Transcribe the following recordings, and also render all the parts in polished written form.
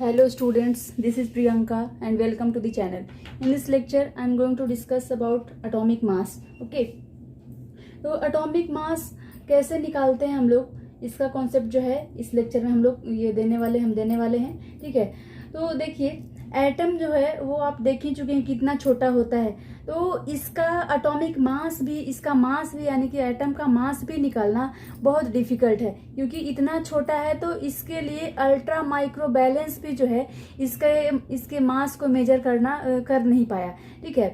Hello students, this is Priyanka and welcome to the channel. In this lecture, I am going to discuss about atomic mass. Okay, तो atomic mass कैसे निकालते हैं हम लोग, इसका concept जो है इस लेक्चर में हम लोग देने वाले हैं. ठीक है, तो देखिए एटम जो है वो आप देख ही चुके हैं कितना छोटा होता है. तो इसका एटॉमिक मास भी, इसका मास भी यानी कि एटम का मास भी निकालना बहुत डिफिकल्ट है, क्योंकि इतना छोटा है. तो इसके लिए अल्ट्रा माइक्रो बैलेंस भी जो है इसके मास को मेजर कर नहीं पाया. ठीक है,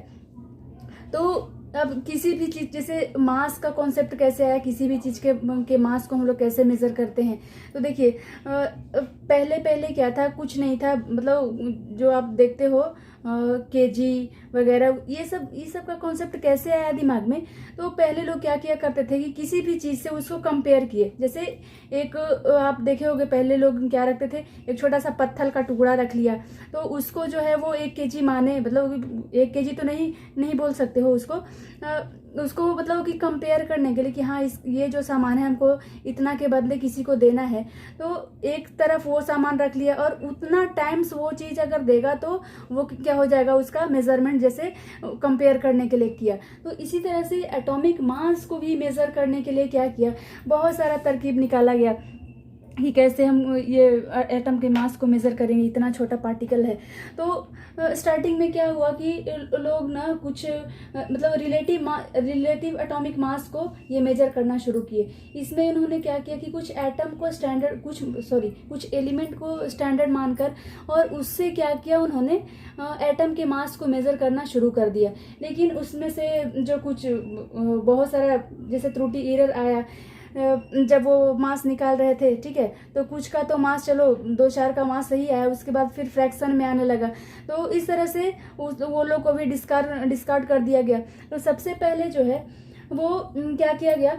तो अब किसी भी चीज, जैसे मास का कॉन्सेप्ट कैसे आया, किसी भी चीज के मास को हम लोग कैसे मेजर करते हैं. तो देखिए पहले क्या था, कुछ नहीं था. मतलब जो आप देखते हो केजी वगैरह, ये सब का कॉन्सेप्ट कैसे आया दिमाग में. तो पहले लोग क्या किया करते थे कि किसी भी चीज से उसको कंपेयर किए. जैसे एक आप देखे होंगे पहले लोग क्या रखते थे, एक छोटा सा पत्थर का टुकड़ा रख लिया, तो उसको जो है वो 1 केजी माने. मतलब 1 केजी तो नहीं बोल सकते हो उसको मतलब कि कंपेयर करने के लिए कि हाँ ये जो सामान है हमको इतना के बदले किसी को देना है. तो एक तरफ वो सामान रख लिया और उतना टाइम्स वो चीज अगर देगा तो वो क्या हो जाएगा, उसका मेजरमेंट जैसे कंपेयर करने के लिए किया. तो इसी तरह से एटॉमिक मास को भी मेजर करने के लिए क्या किया, बहुत सारा तरकीब निकाला गया कि कैसे हम ये एटम के मास को मेजर करेंगे, इतना छोटा पार्टिकल है. तो स्टार्टिंग में क्या हुआ कि लोग ना कुछ मतलब रिलेटिव एटॉमिक मास को ये मेजर करना शुरू किए. इसमें उन्होंने क्या किया कि कुछ एटम को स्टैंडर्ड, कुछ एलिमेंट को स्टैंडर्ड मानकर और उससे क्या किया उन्होंने एटम के मास को मेजर करना शुरू कर दिया. लेकिन उसमें से जो कुछ बहुत सारा जैसे त्रुटि एरर आया जब वो मास निकाल रहे थे. ठीक है, तो कुछ का तो मास चलो 2-4 का मास सही आया, उसके बाद फिर फ्रैक्शन में आने लगा. तो इस तरह से वो लोग को भी डिस्कार्ड कर दिया गया. तो सबसे पहले जो है वो क्या किया गया,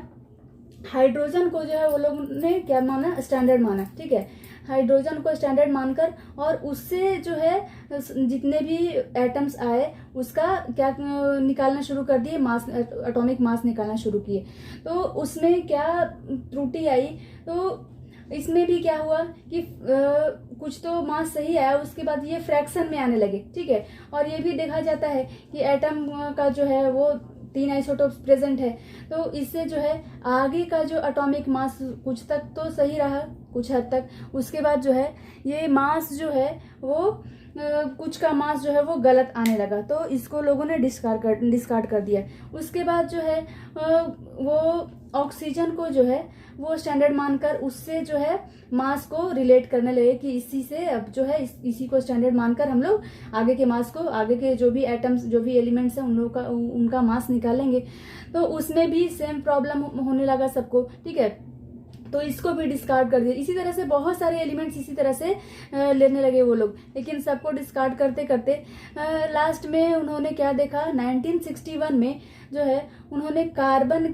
हाइड्रोजन को जो है वो लोग ने क्या माना, स्टैंडर्ड माना. ठीक है, हाइड्रोजन को स्टैंडर्ड मानकर और उससे जो है जितने भी एटम्स आए उसका क्या निकालना शुरू कर दिए, मास, एटॉमिक मास निकालना शुरू किए. तो उसमें क्या त्रुटि आई, तो इसमें भी क्या हुआ कि कुछ तो मास सही आया, उसके बाद ये फ्रैक्शन में आने लगे. ठीक है, और ये भी देखा जाता है कि एटम का जो है वो 3 आइसोटोप्स प्रेजेंट है. तो इससे जो है आगे का जो एटॉमिक मास कुछ तक तो सही रहा, कुछ हद तक. उसके बाद जो है ये मास जो है वो कुछ का मास जो है वो गलत आने लगा, तो इसको लोगों ने डिस्कार्ड कर दिया. उसके बाद जो है वो ऑक्सीजन को जो है वो स्टैंडर्ड मानकर उससे जो है मास को रिलेट करने लगे कि इसी से अब जो है इसी को स्टैंडर्ड मानकर हम लोग आगे के मास को, आगे के जो भी एटम्स, जो भी एलिमेंट्स हैं उनका मास निकालेंगे. तो उसमें भी सेम प्रॉब्लम होने लगा सबको. ठीक है, तो इसको भी डिस्कार्ड कर दिया. इसी तरह से बहुत सारे एलिमेंट्स इसी तरह से लेने लगे वो लोग, लेकिन सबको डिस्कार्ड करते करते लास्ट में उन्होंने क्या देखा, 1961 में जो है उन्होंने कार्बन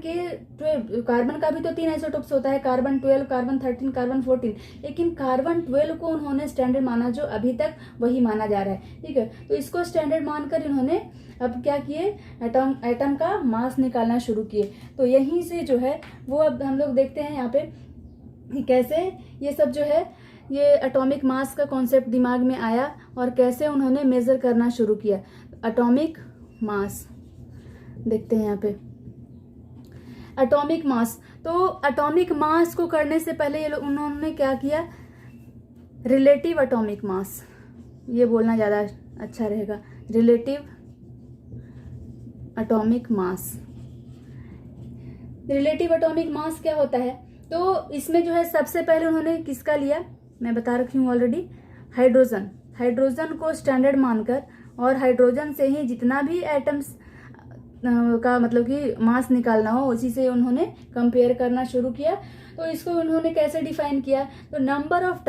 का भी तो 3 आइसोटोप्स होता है, कार्बन 12, कार्बन 13, कार्बन 14, लेकिन कार्बन 12 को उन्होंने स्टैंडर्ड माना, जो अभी तक वही माना जा रहा है. ठीक है, तो इसको स्टैंडर्ड मानकर इन्होंने अब क्या किए, एटम का मास निकालना शुरू किए. तो यहीं से जो है वो अब हम लोग देखते हैं यहाँ पे कि कैसे ये सब जो है ये एटॉमिक मास का कॉन्सेप्ट दिमाग में आया और कैसे उन्होंने मेजर करना शुरू किया. एटॉमिक मास देखते हैं यहाँ पे, एटॉमिक मास. तो एटॉमिक मास को करने से पहले ये लोग उन्होंने क्या किया, रिलेटिव एटॉमिक मास, ये बोलना ज़्यादा अच्छा रहेगा, relative atomic mass. Relative atomic mass क्या होता है, तो इसमें जो है सबसे पहले उन्होंने किसका लिया, मैं बता रखी हूँ ऑलरेडी, हाइड्रोजन को स्टैंडर्ड मानकर और हाइड्रोजन से ही जितना भी एटम्स का मतलब कि मास निकालना हो उसी से उन्होंने कंपेयर करना शुरू किया. तो इसको उन्होंने कैसे डिफाइन किया, तो number of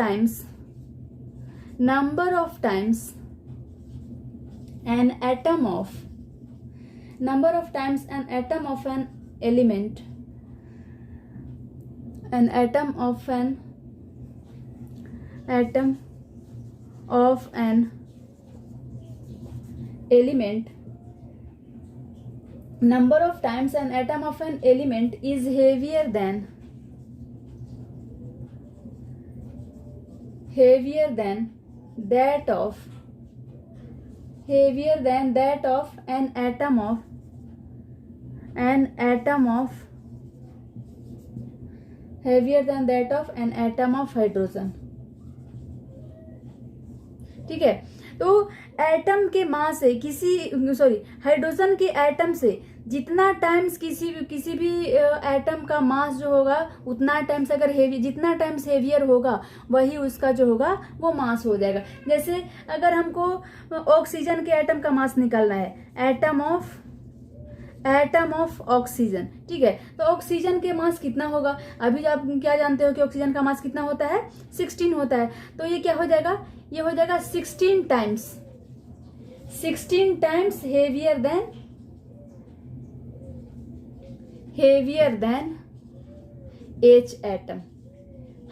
times an atom of an element, an atom of an element, number of times an atom of an element is heavier than that of heavier than that of an atom of heavier than that of an atom of hydrogen। ठीक है, तो atom के मास से hydrogen के atom से जितना times किसी भी एटम का मास जो होगा उतना टाइम्स जितना टाइम्स हेवियर होगा वही उसका जो होगा वो मास हो जाएगा। जैसे अगर हमको ऑक्सीजन के एटम का मास निकालना है, एटम ऑफ ऑक्सीजन, ठीक है, तो ऑक्सीजन के मास कितना होगा? अभी आप क्या जानते हो कि ऑक्सीजन का मास कितना होता है? 16 होता है। तो ये क्या हो जाएगा? ये हो जाएगा 16 times heavier than H atom.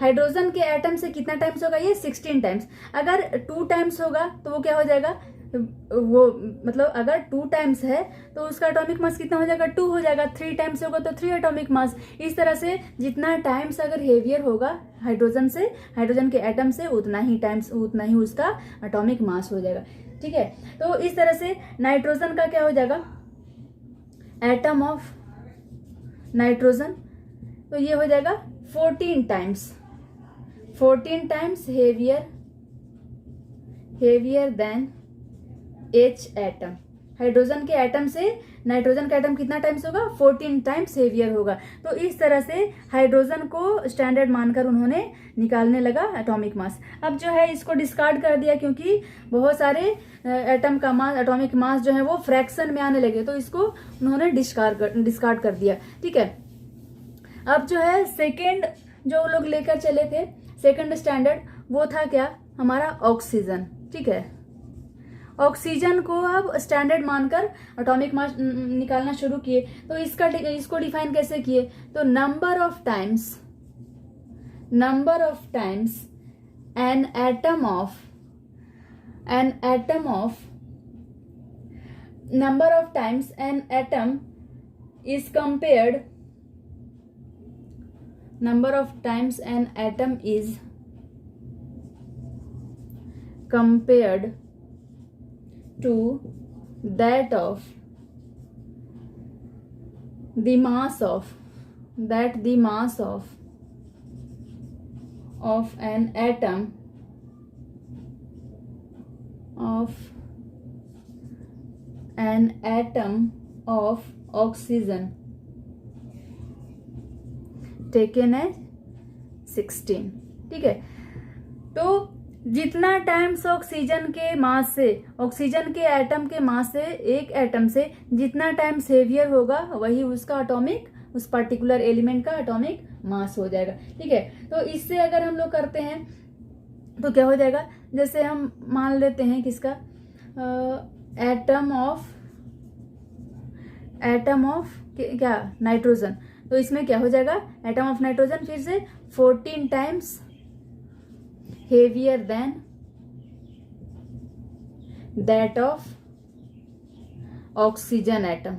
Hydrogen के एटम से कितना टाइम्स होगा? ये 16 टाइम्स। अगर 2 टाइम्स होगा तो वो क्या हो जाएगा? वो मतलब अगर 2 टाइम्स है तो उसका एटॉमिक मास कितना हो जाएगा? 2 हो जाएगा। 3 टाइम्स होगा तो 3 एटॉमिक मास। इस तरह से जितना टाइम्स अगर हेवियर होगा हाइड्रोजन के एटम से उतना ही उसका एटॉमिक मास हो जाएगा। ठीक है, तो इस तरह से नाइट्रोजन का क्या हो जाएगा? एटम ऑफ नाइट्रोजन, तो ये हो जाएगा 14 times heavier than H atom. Hydrogen के एटम से नाइट्रोजन का एटम कितना टाइम्स होगा? 14 टाइम्स हेवियर होगा। तो इस तरह से हाइड्रोजन को स्टैंडर्ड मानकर उन्होंने निकालने लगा एटॉमिक मास। अब जो है इसको डिस्कार्ड कर दिया क्योंकि बहुत सारे एटॉमिक मास जो है वो फ्रैक्शन में आने लगे, तो इसको उन्होंने डिस्कार्ड कर दिया। ठीक है, अब जो है सेकेंड जो लोग लेकर चले थे सेकेंड स्टैंडर्ड, वो था क्या? हमारा ऑक्सीजन। ठीक है, ऑक्सीजन को अब स्टैंडर्ड मानकर एटॉमिक मास निकालना शुरू किए। तो इसको डिफाइन कैसे किए? तो number of times an atom of number of times an atom is compared number of times an atom is compared to that of the mass of an atom of oxygen taken as 16। ठीक है, तो जितना times oxygen के atom के मास से एक atom से जितना टाइम्स हेवियर होगा वही उसका उस पर्टिकुलर एलिमेंट का एटॉमिक मास हो जाएगा। ठीक है, तो इससे अगर हम लोग करते हैं तो क्या हो जाएगा? जैसे हम मान लेते हैं किसका एटम ऑफ क्या? नाइट्रोजन। तो इसमें क्या हो जाएगा? एटम ऑफ नाइट्रोजन फिर से 14 times heavier than that of oxygen atom.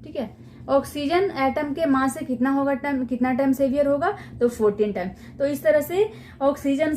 ठीक है, ऑक्सीजन एटम के मास से कितना टाइम हेवियर होगा? तो 14 टाइम। तो इस तरह से ऑक्सीजन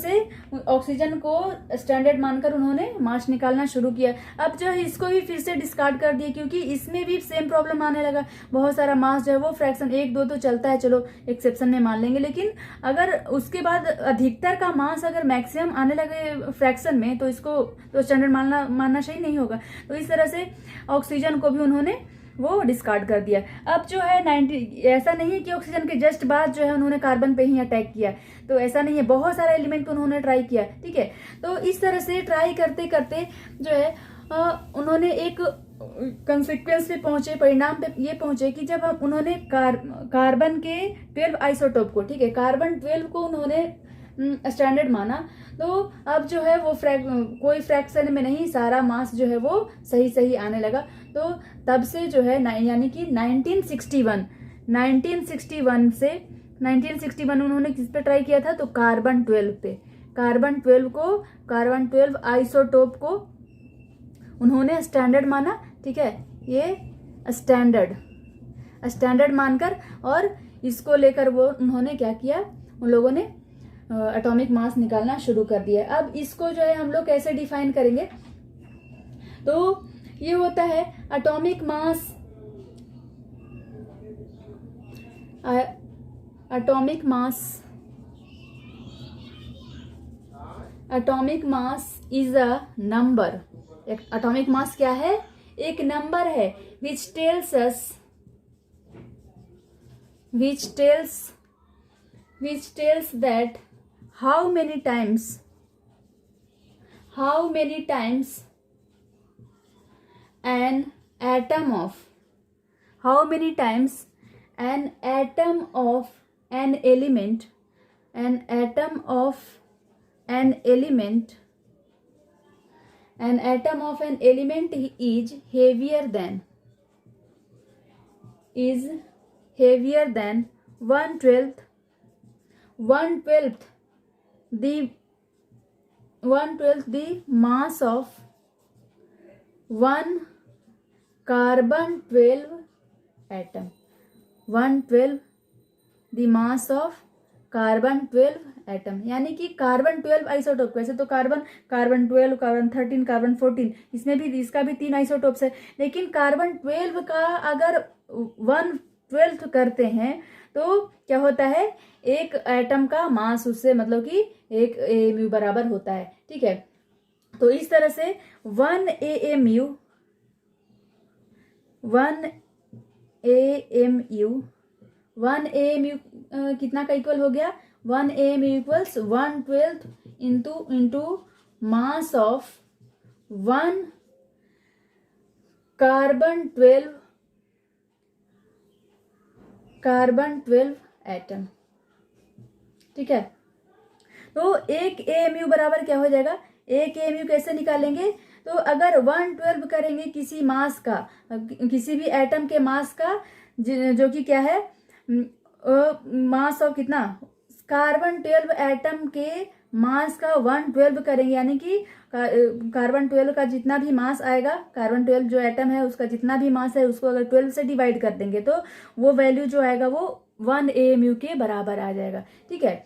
को स्टैंडर्ड मानकर उन्होंने मास निकालना शुरू किया। अब जो है इसको भी फिर से डिस्कार्ड कर दिया क्योंकि इसमें भी सेम प्रॉब्लम आने लगा। बहुत सारा मास जो है वो फ्रैक्शन 1-2 तो चलता है, चलो एक्सेप्शन में मान लेंगे, लेकिन अगर उसके बाद अधिकतर का मास अगर मैक्सिमम आने लगे फ्रैक्शन में तो इसको तो स्टैंडर्ड मानना सही नहीं होगा। तो इस तरह से ऑक्सीजन को भी उन्होंने वो डिस्कार्ड कर दिया। अब जो है ऐसा नहीं है कि ऑक्सीजन के जस्ट बाद जो है उन्होंने कार्बन पे ही अटैक किया, तो ऐसा नहीं है, बहुत सारा एलिमेंट उन्होंने ट्राई किया। ठीक है, तो इस तरह से ट्राई करते करते जो है उन्होंने एक कंसिक्वेंस पे पहुंचे, परिणाम पे ये पहुंचे कि जब उन्होंने कार्बन के 12 आइसोटोप को, ठीक है, कार्बन 12 को उन्होंने स्टैंडर्ड माना, तो अब जो है वो कोई फ्रैक्शन में नहीं, सारा मास जो है वो सही आने लगा। तो तब से जो है यानी कि 1961 उन्होंने किस पे ट्राई किया था? तो कार्बन 12 पे। कार्बन 12 आइसोटोप को उन्होंने स्टैंडर्ड माना। ठीक है, ये स्टैंडर्ड मानकर और इसको लेकर वो उन्होंने क्या किया? उन लोगों ने एटॉमिक मास निकालना शुरू कर दिया। अब इसको जो है हम लोग कैसे डिफाइन करेंगे, तो ये होता है atomic mass. Atomic mass is a number. Atomic mass क्या है, एक नंबर है which tells that how many times an atom of an element is heavier than 1/12 the mass of one carbon 12 atom। 1/12 the mass of carbon 12 atom, यानी कि carbon 12 isotope. वैसे तो carbon 12, carbon 13, carbon 14, इसमें भी इसका भी 3 isotopes है, लेकिन कार्बन 12 का अगर 1/12 करते हैं तो क्या होता है, एक एटम का मास उससे मतलब कि 1 AMU बराबर होता है। ठीक है, तो इस तरह से 1 AMU कितना का इक्वल हो गया, 1 AMU equals 1/12 into mass of 1 carbon 12 atom. ठीक है, तो 1 AMU बराबर क्या हो जाएगा, 1 AMU कैसे निकालेंगे, तो अगर 1/12 करेंगे किसी मास का, किसी भी एटम के मास का, जो कि क्या है मास ऑफ कितना, कार्बन 12 एटम के मास का 1/12 करेंगे, यानी कि कार्बन 12 का जितना भी मास आएगा, कार्बन 12 जो एटम है उसका जितना भी मास है उसको अगर 12 से डिवाइड कर देंगे तो वो वैल्यू जो आएगा वो 1 AMU के बराबर आ जाएगा। ठीक है,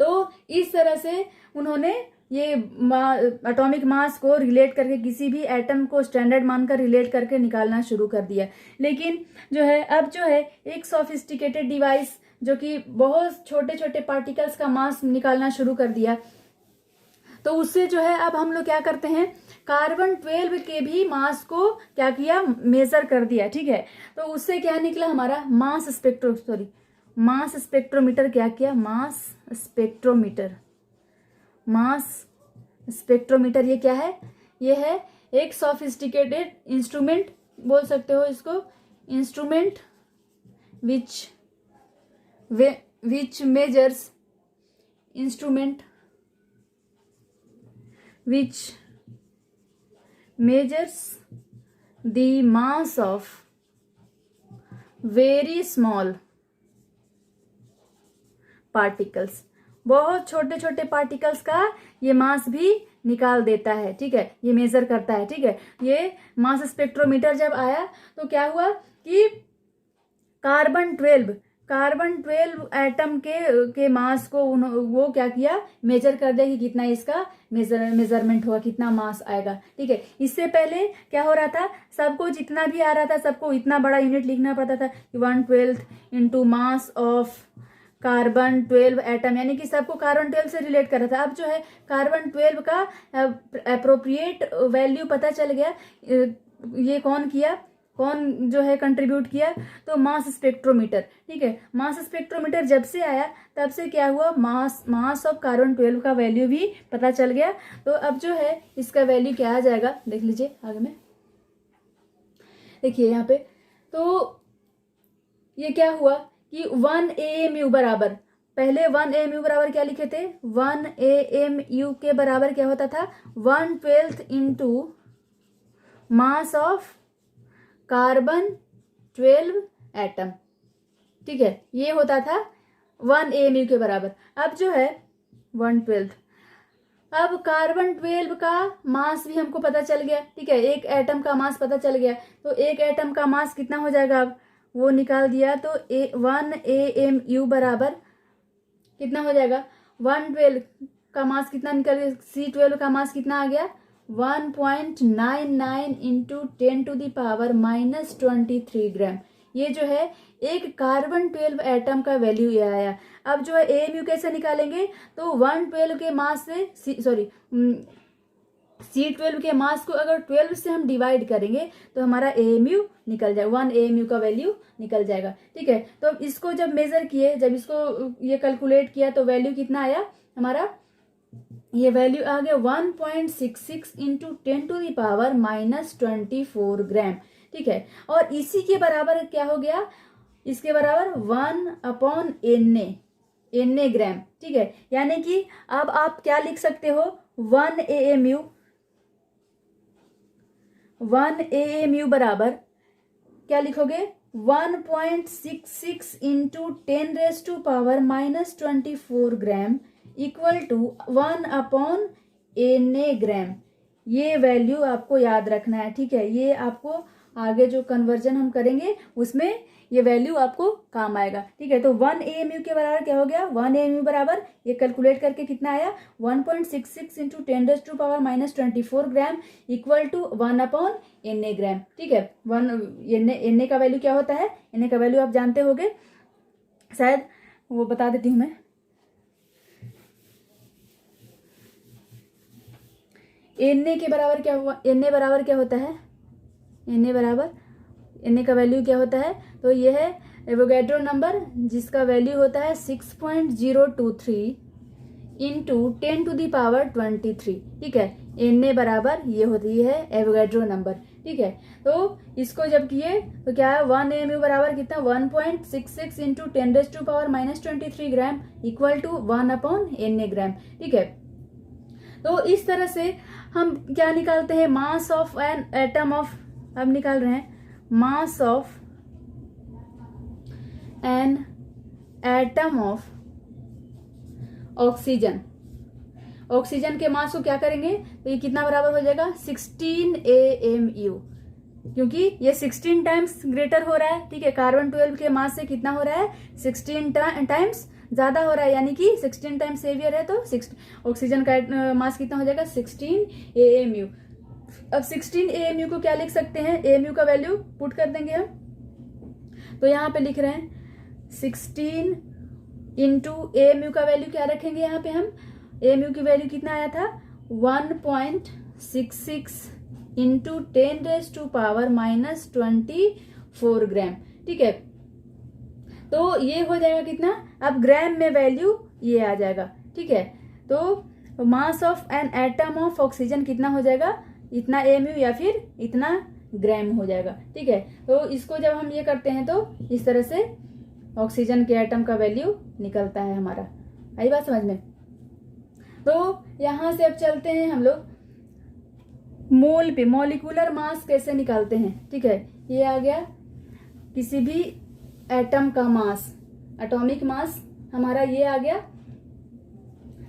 तो इस तरह से उन्होंने ये एटॉमिक मास को रिलेट करके किसी भी एटम को स्टैंडर्ड मानकर रिलेट करके निकालना शुरू कर दिया। लेकिन जो है अब जो है एक सोफिस्टिकेटेड डिवाइस जो कि बहुत छोटे छोटे पार्टिकल्स का मास निकालना शुरू कर दिया, तो उससे जो है अब हम लोग क्या करते हैं, कार्बन 12 के भी मास को क्या किया, मेजर कर दिया। ठीक है, तो उससे क्या निकला हमारा मास स्पेक्ट्रोमीटर क्या किया, मास स्पेक्ट्रोमीटर ये क्या है, ये है एक सोफिस्टिकेटेड इंस्ट्रूमेंट बोल सकते हो इसको, instrument which measures the mass of very small particles। बहुत छोटे छोटे पार्टिकल्स का ये मास भी निकाल देता है। ठीक है, ये मेजर करता है। ठीक है, ये मास स्पेक्ट्रोमीटर जब आया तो क्या हुआ कि कार्बन 12 एटम के मास को वो क्या किया, मेजर कर दिया कि कितना इसका मेजरमेंट होगा, कितना मास आएगा। ठीक है, इससे पहले क्या हो रहा था, सबको जितना भी आ रहा था सबको इतना बड़ा यूनिट लिखना पड़ता था, 1/12 into mass of carbon 12 atom, यानी कि सबको कार्बन 12 से रिलेट कर रहा था। अब जो है कार्बन 12 का एप्रोप्रिएट वैल्यू पता चल गया, ये कौन जो है कंट्रीब्यूट किया, तो मास स्पेक्ट्रोमीटर। ठीक है, मास स्पेक्ट्रोमीटर जब से आया तब से क्या हुआ, मास ऑफ कार्बन 12 का वैल्यू भी पता चल गया। तो अब जो है इसका वैल्यू क्या आ जाएगा, देख लीजिए आगे में, देखिए यहाँ पे, तो ये क्या हुआ कि 1 AMU बराबर, पहले 1 AMU बराबर क्या लिखे थे, 1 AMU के बराबर क्या होता था, 1/12 into mass of carbon 12 atom. ठीक है, ये होता था 1 AMU के बराबर। अब जो है 1/12, अब कार्बन 12 का मास भी हमको पता चल गया। ठीक है, एक एटम का मास पता चल गया, तो एक एटम का मास कितना हो जाएगा, अब वो निकाल दिया, तो 1 AMU बराबर कितना हो जाएगा, 112 का मास कितना निकल गया, C12 का मास कितना आ गया 1.99 इंटू 10⁻⁻³ ग्राम। ये जो है एक कार्बन 12 एटम का वैल्यू ये आया। अब जो है AMU कैसे निकालेंगे, तो 112 के मास से C12 के मास को अगर 12 से हम डिवाइड करेंगे तो हमारा AMU निकल जाएगा, 1 AMU का वैल्यू निकल जाएगा। ठीक है, तो इसको जब मेजर किए, जब इसको ये कैलकुलेट किया तो वैल्यू कितना आया हमारा, ये वैल्यू आ गया 1.66 इंटू 10⁻⁻24 ग्राम। ठीक है, और इसी के बराबर क्या हो गया, इसके बराबर 1/Na ग्राम। ठीक है, यानी कि अब आप क्या लिख सकते हो, 1 AMU बराबर क्या लिखोगे, 1.66 into 10⁻⁻24 gram equal to 1/Na gram. ये वैल्यू आपको याद रखना है। ठीक है, ये आपको आगे जो कन्वर्जन हम करेंगे उसमें ये वैल्यू आपको काम आएगा। ठीक है, तो 1 AMU के बराबर क्या हो गया, 1 AMU बराबर ये कैलकुलेट करके कितना आया 1.66 into 10⁻⁻24 gram equal to 1/Na gram. ठीक है, Na का वैल्यू क्या होता है, Na का वैल्यू आप जानते होगे, शायद वो बता देती हूँ मैं। Na के बराबर क्या हुआ, Na बराबर क्या होता है, Na का वैल्यू क्या होता है, तो ये है एवोगैड्रो नंबर जिसका वैल्यू होता है 6.023 इंटू 10⁻23। ठीक है, Na बराबर ये होती है एवोगैड्रो नंबर। ठीक है, तो इसको जब किए तो क्या है 1 AMU बराबर कितना 1.66 into 10⁻⁻23 gram equal to 1/Na gram. ठीक है, तो इस तरह से हम क्या निकालते हैं, mass of an atom of, अब निकाल रहे हैं mass of an atom of oxygen. Oxygen के मास को क्या करेंगे, तो ये कितना बराबर हो जाएगा 16 AMU, क्योंकि ये 16 टाइम्स ग्रेटर हो रहा है। ठीक है, कार्बन 12 के मास से कितना हो रहा है 16 टाइम्स ज्यादा हो रहा है, यानी कि 16 टाइम्स हेवियर है, तो ऑक्सीजन का मास कितना हो जाएगा 16 AMU। अब 16 AMU को क्या लिख सकते हैं, AMU का वैल्यू पुट कर देंगे हम, तो यहाँ पे लिख रहे हैं 16 इंटू AMU का वैल्यू क्या रखेंगे यहाँ पे हम, AMU की वैल्यू कितना आया था 1.66 इंटू 10⁻⁻24 ग्राम। ठीक है, तो ये हो जाएगा कितना, अब ग्राम में वैल्यू ये आ जाएगा। ठीक है, तो mass of an atom of oxygen कितना हो जाएगा, इतना AMU या फिर इतना ग्राम हो जाएगा। ठीक है, तो इसको जब हम ये करते हैं तो इस तरह से ऑक्सीजन के एटम का वैल्यू निकलता है हमारा। आई बात समझ में। तो यहां से अब चलते हैं हम लोग मोल पे, मॉलिक्यूलर मास कैसे निकालते हैं। ठीक है, ये आ गया किसी भी एटम का मास, एटॉमिक मास हमारा ये आ गया।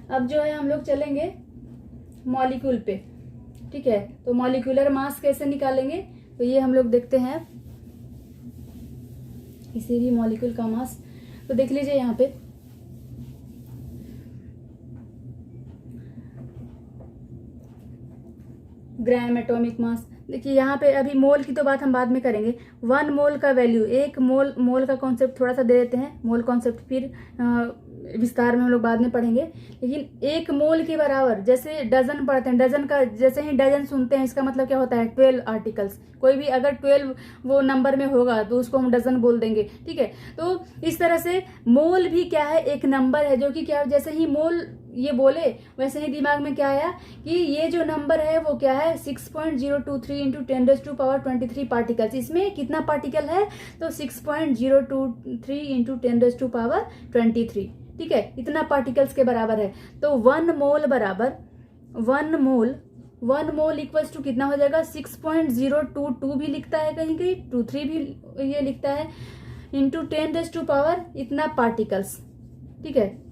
अब जो है हम लोग चलेंगे मॉलिक्यूल पे। ठीक है, तो मॉलिक्यूलर मास कैसे निकालेंगे, तो ये हम लोग देखते हैं किसी भी मॉलिक्यूल का मास। तो देख लीजिए यहाँ पे ग्राम एटॉमिक मास। देखिए यहाँ पे अभी मोल की तो बात हम बाद में करेंगे। 1 मोल का वैल्यू, एक मोल का कॉन्सेप्ट थोड़ा सा दे देते हैं, मोल कॉन्सेप्ट फिर विस्तार में हम लोग बाद में पढ़ेंगे। लेकिन 1 मोल के बराबर, जैसे डजन पढ़ते हैं, डजन का जैसे ही डजन सुनते हैं इसका मतलब क्या होता है 12 आर्टिकल्स। कोई भी अगर 12 वो नंबर में होगा तो उसको हम डजन बोल देंगे। ठीक है, तो इस तरह से मोल भी क्या है, एक नंबर है जो कि क्या, जैसे ही मोल ये बोले वैसे ही दिमाग में क्या आया कि ये जो नंबर है वो क्या है 6.023 इंटू 10⁻23 पार्टिकल्स। इसमें कितना पार्टिकल है, तो 6.023 इंटू 10⁻23। ठीक है, इतना पार्टिकल्स के बराबर है। तो 1 मोल बराबर 1 मोल इक्वल्स टू कितना हो जाएगा 6.022 भी लिखता है, कहीं कहीं 23 भी ये लिखता है, इंटू 10⁻, इतना पार्टिकल्स। ठीक है,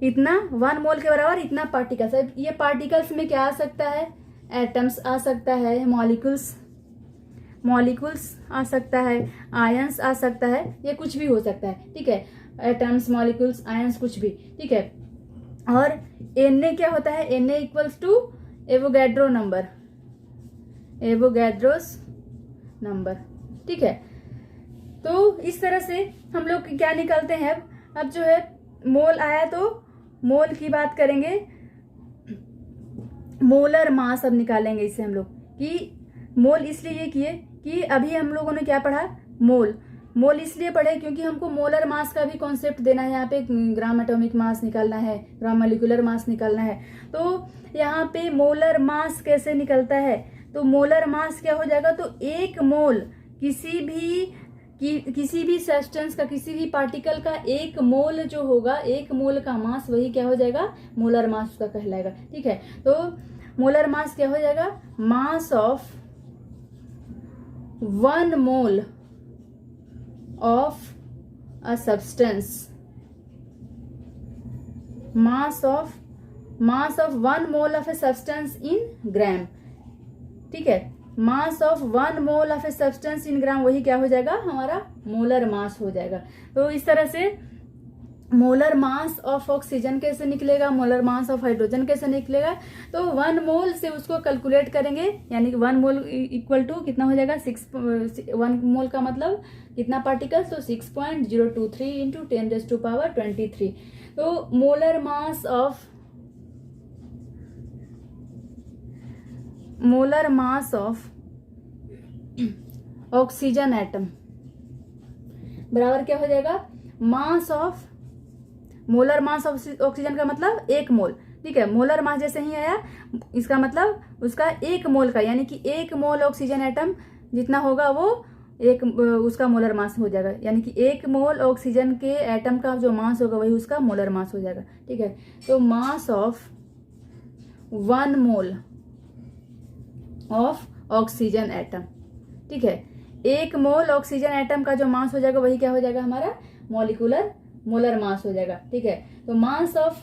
इतना 1 मोल के बराबर इतना पार्टिकल्स। ये पार्टिकल्स में क्या आ सकता है, एटम्स आ सकता है, मॉलिक्यूल्स आ सकता है, आयंस आ सकता है, ये कुछ भी हो सकता है। ठीक है, एटम्स, मॉलिक्यूल्स, आयंस, कुछ भी, ठीक है। और Na क्या होता है, Na equals to Avogadro number, Avogadro's number, ठीक है। तो इस तरह से हम लोग क्या निकालते हैं। अब जो है मोल आया तो मोल की बात करेंगे, मोलर मास अब निकालेंगे इससे हम लोग कि मोल इसलिए किए कि अभी हम लोगों ने क्या पढ़ा, मोल इसलिए पढ़े क्योंकि हमको मोलर मास का भी कॉन्सेप्ट देना है। यहाँ पे ग्राम एटॉमिक मास निकालना है, ग्राम मोलिकुलर मास निकालना है। तो यहाँ पे मोलर मास कैसे निकलता है, तो मोलर मास क्या हो जाएगा, तो एक मोल किसी भी सब्सटेंस का, किसी भी पार्टिकल का एक मोल जो होगा, एक मोल का मास, वही क्या हो जाएगा, मोलर मास उसका कहलाएगा, ठीक है। तो मोलर मास क्या हो जाएगा, mass of 1 mole of a substance, mass of 1 mole of a substance in gram, ठीक है। Mass of 1 mole of a substance in gram, वही क्या हो जाएगा, हमारा मोलर मास हो जाएगा। तो इस तरह से मोलर मास ऑफ ऑक्सीजन कैसे निकलेगा, मोलर मास ऑफ हाइड्रोजन कैसे निकलेगा, तो 1 मोल से उसको कैलकुलेट करेंगे, यानी कि 1 मोल इक्वल टू कितना हो जाएगा, 1 मोल का मतलब कितना पार्टिकल्स, तो 6.023 इंटू 10⁻23। तो molar mass of oxygen atom बराबर क्या हो जाएगा, mass of, molar mass of oxygen का मतलब 1 मोल, ठीक है। मोलर मास जैसे ही आया, इसका मतलब उसका 1 मोल का, यानी कि 1 मोल ऑक्सीजन एटम जितना होगा वो उसका मोलर मास हो जाएगा, यानी कि 1 मोल ऑक्सीजन के एटम का जो मास होगा वही उसका मोलर मास हो जाएगा, ठीक है। तो मास of 1 mole of oxygen atom, ठीक है। 1 मोल ऑक्सीजन एटम का जो मास हो जाएगा वही क्या हो जाएगा, हमारा मोलर मास हो जाएगा, ठीक है। तो मास ऑफ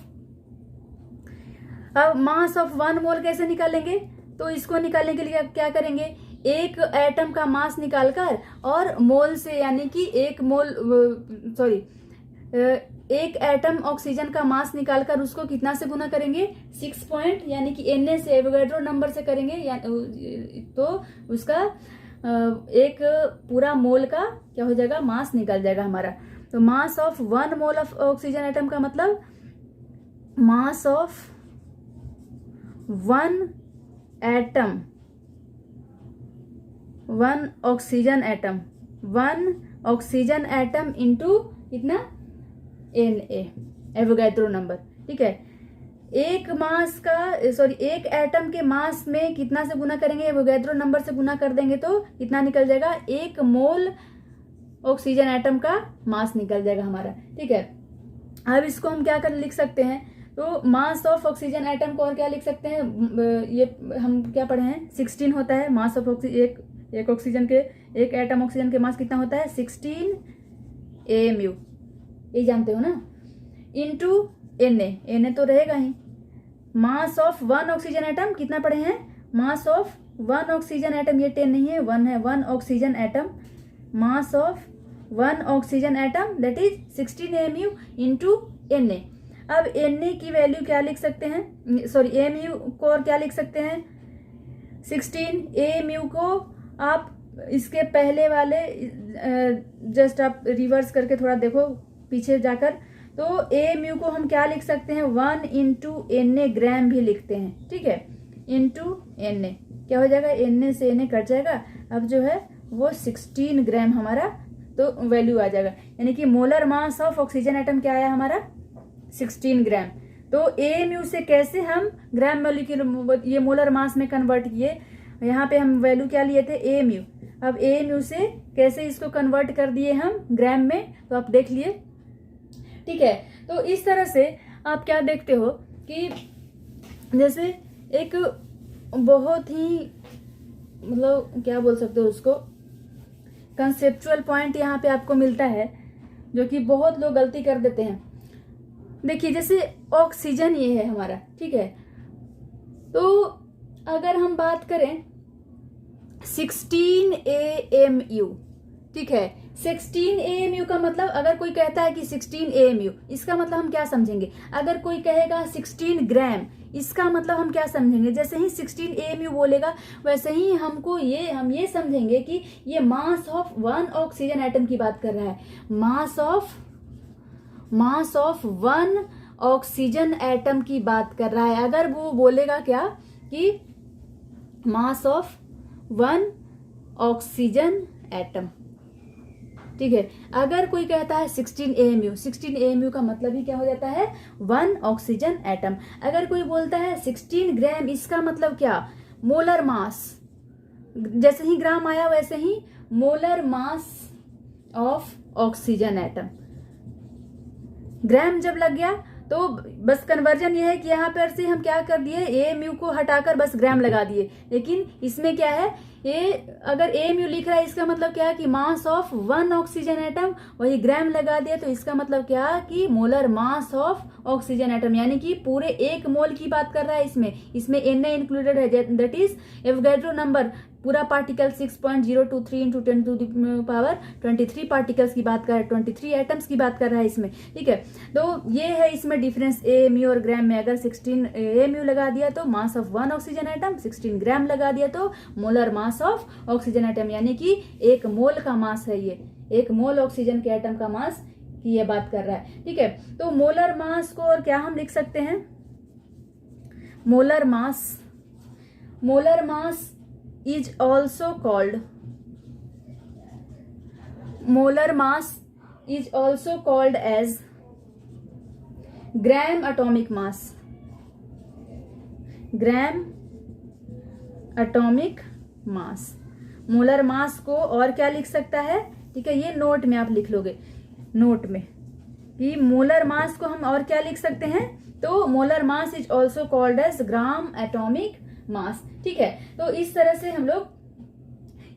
1 मोल कैसे निकालेंगे, तो इसको निकालने के लिए क्या करेंगे, एक एटम का मास निकालकर और मोल से, यानी कि एक एटम ऑक्सीजन का मास निकालकर उसको कितना से गुना करेंगे, 6 पॉइंट, यानी कि Na से एवोगैड्रो नंबर से करेंगे, तो उसका एक पूरा मोल का क्या हो जाएगा, मास निकल जाएगा हमारा। तो मास of 1 mole of oxygen atom का मतलब मास ऑफ 1 ऑक्सीजन एटम इंटू कितना, Na एवोगैड्रो नंबर, ठीक है। एक एटम के मास में कितना से गुना करेंगे, एवोगैड्रो नंबर से गुना कर देंगे तो कितना निकल जाएगा, 1 मोल ऑक्सीजन एटम का मास निकल जाएगा हमारा, ठीक है। अब इसको हम क्या लिख सकते हैं, तो मास ऑफ ऑक्सीजन एटम को और क्या लिख सकते हैं, ये हम क्या पढ़े हैं, 16 होता है मास ऑफ एक ऑक्सीजन के, एक एटम ऑक्सीजन के मास कितना होता है, 16 AMU, ये जानते हो ना, इंटू Na तो रहेगा ही। मास ऑफ 1 ऑक्सीजन एटम कितना पढ़े हैं, मास ऑफ 1 ऑक्सीजन एटम, ये 10 नहीं है, 1 है, 1 oxygen atom, mass of 1 oxygen atom that is 16 AMU into Na। अब Na की वैल्यू क्या लिख सकते हैं, AMU को और क्या लिख सकते हैं, 16 AMU को आप इसके पहले वाले जस्ट आप रिवर्स करके थोड़ा देखो पीछे जाकर, तो AMU को हम क्या लिख सकते हैं, 1 इंटू Na ग्राम भी लिखते हैं, ठीक है, इंटू Na क्या हो जाएगा, Na से Na कट जाएगा, अब जो है वो 16 ग्राम हमारा तो वैल्यू आ जाएगा, यानी कि molar mass of oxygen atom क्या आया हमारा, 16 ग्राम। तो AMU से कैसे हम ग्राम मोलिक्यूल ये मोलर मास में कन्वर्ट किए, यहाँ पे हम वैल्यू क्या लिए थे, AMU। अब AMU से कैसे इसको कन्वर्ट कर दिए हम ग्राम में, तो आप देख लिए, ठीक है। तो इस तरह से आप क्या देखते हो कि जैसे एक बहुत ही मतलब क्या बोल सकते हो उसको, कंसेप्चुअल पॉइंट यहाँ पे आपको मिलता है जो कि बहुत लोग गलती कर देते हैं। देखिए जैसे ऑक्सीजन ये है हमारा, ठीक है, तो अगर हम बात करें 16 AMU, ठीक है, 16 AMU का मतलब, अगर कोई कहता है कि 16 AMU, इसका मतलब हम क्या समझेंगे? अगर कोई कहेगा 16 ग्राम, इसका मतलब हम क्या समझेंगे? जैसे ही 16 AMU बोलेगा वैसे ही हम ये समझेंगे कि ये मास ऑफ 1 ऑक्सीजन एटम की बात कर रहा है। मास ऑफ 1 ऑक्सीजन एटम की बात कर रहा है। अगर वो बोलेगा क्या कि मास ऑफ 1 ऑक्सीजन एटम, ठीक है। अगर कोई कहता है 16 AMU, 16 AMU का मतलब ही क्या हो जाता है? 1 ऑक्सीजन एटम। अगर कोई बोलता है 16 ग्राम, इसका मतलब क्या? Molar mass. जैसे ही ग्राम आया वैसे ही molar mass of oxygen atom. Gram जब लग गया तो बस कन्वर्जन ये है कि यहाँ पर से हम क्या कर दिए, AMU को हटाकर बस ग्राम लगा दिए। लेकिन इसमें क्या है, ये अगर AMU लिख रहा है इसका मतलब क्या है कि मास ऑफ 1 ऑक्सीजन एटम, वही ग्राम लगा दिया तो इसका मतलब क्या कि molar mass of oxygen atom, यानी कि पूरे 1 मोल की बात कर रहा है। इसमें Na इंक्लूडेड है, दैट इज एवोगैड्रो नंबर, पूरा particle 6.023 into 10 to the power 23 particles की बात कर रहा है, 23 एटम्स की बात कर रहा है इसमें, ठीक है। तो ये है इसमें डिफरेंस AMU और ग्राम में। अगर 16 AMU लगा दिया तो मास ऑफ 1 ऑक्सीजन एटम, 16 ग्राम लगा दिया तो molar mass of oxygen atom, यानी कि 1 मोल का मास है ये, 1 मोल ऑक्सीजन के एटम का मास की ये बात कर रहा है, ठीक है। तो मोलर मास को और क्या हम लिख सकते हैं? Molar mass is also called as gram atomic mass। Molar mass को और क्या लिख सकता है? ठीक है, ये नोट में आप लिख लोगे, नोट में कि मोलर मास को हम और क्या लिख सकते हैं। तो molar mass is also called as gram atomic mass, ठीक है। तो इस तरह से हम लोग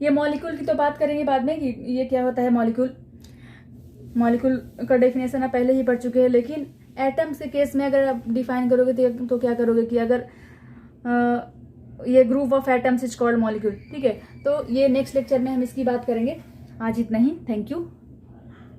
ये मॉलिक्यूल की तो बात करेंगे बाद में कि ये क्या होता है मॉलिक्यूल का डेफिनेशन आप पहले ही पढ़ चुके हैं। लेकिन एटम्स के केस में अगर आप डिफाइन करोगे तो क्या करोगे कि अगर ये group of atoms is called molecule, ठीक है। तो ये नेक्स्ट लेक्चर में हम इसकी बात करेंगे। आज इतना ही, थैंक यू।